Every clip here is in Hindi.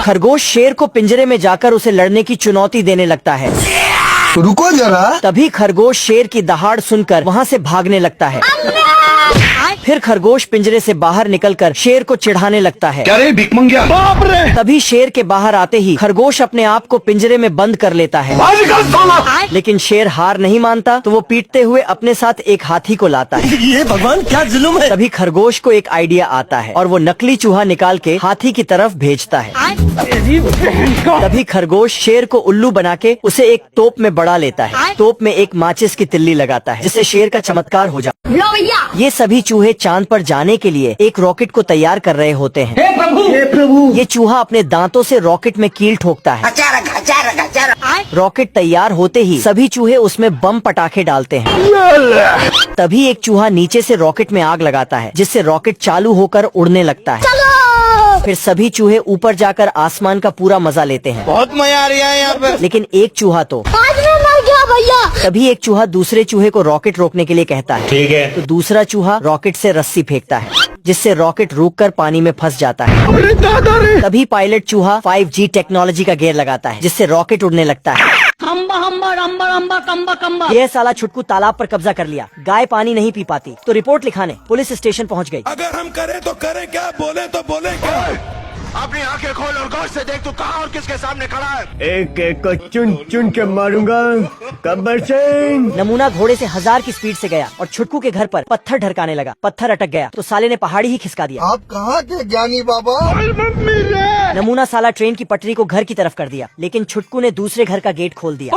खरगोश शेर को पिंजरे में जाकर उसे लड़ने की चुनौती देने लगता है। रुको जरा। तभी खरगोश शेर की दहाड़ सुनकर वहाँ से भागने लगता है। फिर खरगोश पिंजरे से बाहर निकलकर शेर को चिढ़ाने लगता है। क्या रे भिख मंगिया? बाप रे! तभी शेर के बाहर आते ही खरगोश अपने आप को पिंजरे में बंद कर लेता है। लेकिन शेर हार नहीं मानता, तो वो पीटते हुए अपने साथ एक हाथी को लाता है। ये भगवान क्या जुल्म है। तभी खरगोश को एक आइडिया आता है और वो नकली चूहा निकाल के हाथी की तरफ भेजता है। तभी खरगोश शेर को उल्लू बना के उसे एक तोप में बढ़ा लेता है। तोप में एक माचिस की तिल्ली लगाता है, जिससे शेर का चमत्कार हो जाता है। ये सभी चूहे चांद पर जाने के लिए एक रॉकेट को तैयार कर रहे होते हैं। हे प्रभु! ये चूहा अपने दांतों से रॉकेट में कील ठोकता है। रॉकेट तैयार होते ही सभी चूहे उसमें बम पटाखे डालते हैं। तभी एक चूहा नीचे से रॉकेट में आग लगाता है, जिससे रॉकेट चालू होकर उड़ने लगता है। फिर सभी चूहे ऊपर जाकर आसमान का पूरा मजा लेते हैं। बहुत मजा आ रहा है यहाँ पे। लेकिन एक चूहा तो तभी एक चूहा दूसरे चूहे को रॉकेट रोकने के लिए कहता है। ठीक है। तो दूसरा चूहा रॉकेट से रस्सी फेंकता है, जिससे रॉकेट रुककर पानी में फंस जाता है। अरे दादा रे! तभी पायलट चूहा 5G टेक्नोलॉजी का गेयर लगाता है, जिससे रॉकेट उड़ने लगता है। यह साला छुटकू तालाब पर कब्जा कर लिया। गाय पानी नहीं पी पाती, तो रिपोर्ट लिखाने पुलिस स्टेशन पहुंच गई। अगर हम करें तो करें क्या, बोले तो बोले क्या? अपनी आंखें खोल और गौर से देख, तू कहाँ और किसके सामने खड़ा है। एक एक को चुन चुन के मारूंगा। गब्बर सिंह! नमूना घोड़े से 1000 की स्पीड से गया और छुटकू के घर पर पत्थर ढरकाने लगा। पत्थर अटक गया तो साले ने पहाड़ी ही खिसका दिया। आप कहाँ के ज्ञानी बाबा? नमूना साला ट्रेन की पटरी को घर की तरफ कर दिया, लेकिन छुटकू ने दूसरे घर का गेट खोल दिया।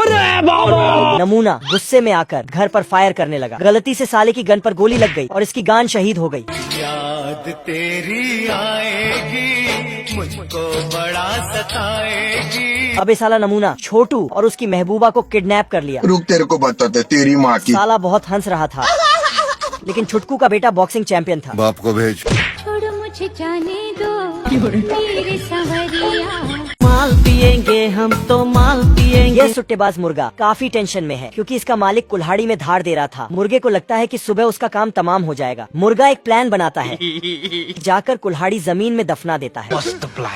नमूना गुस्से में आकर घर पर फायर करने लगा। गलती से साले की गन पर गोली लग गई और इसकी गान शहीद हो गई। याद तेरी आएगी, मुझको बड़ा सताएगी। अबे साला नमूना छोटू और उसकी महबूबा को किडनैप कर लिया। रुक, तेरे को बताते तेरी माँ की। साला बहुत हंस रहा था, लेकिन छुटकू का बेटा बॉक्सिंग चैंपियन था। बाप को भेज। छोड़ो मुझे जाने दो मेरे संवरिया। माल पिएंगे हम तो माल पिएंगे। ये सुट्टेबाज मुर्गा काफी टेंशन में है, क्योंकि इसका मालिक कुल्हाड़ी में धार दे रहा था। मुर्गे को लगता है कि सुबह उसका काम तमाम हो जाएगा। मुर्गा एक प्लान बनाता है, जाकर कुल्हाड़ी जमीन में दफना देता है।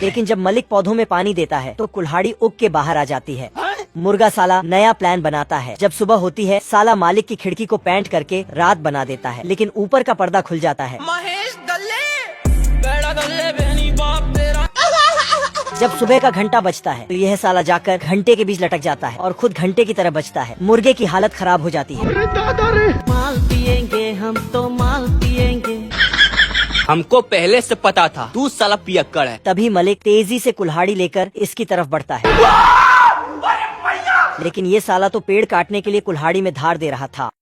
लेकिन जब मलिक पौधों में पानी देता है तो कुल्हाड़ी उग के बाहर आ जाती है। मुर्गा साला नया प्लान बनाता है। जब सुबह होती है, साला मालिक की खिड़की को पेंट करके रात बना देता है, लेकिन ऊपर का पर्दा खुल जाता है। जब सुबह का घंटा बजता है तो यह साला जाकर घंटे के बीच लटक जाता है और खुद घंटे की तरह बजता है। मुर्गे की हालत खराब हो जाती है। माल पिएंगे हम तो माल पिएंगे। हमको पहले से पता था तू साला पियक्कड़ है। तभी मलिक तेजी से कुल्हाड़ी लेकर इसकी तरफ बढ़ता है, लेकिन ये साला तो पेड़ काटने के लिए कुल्हाड़ी में धार दे रहा था।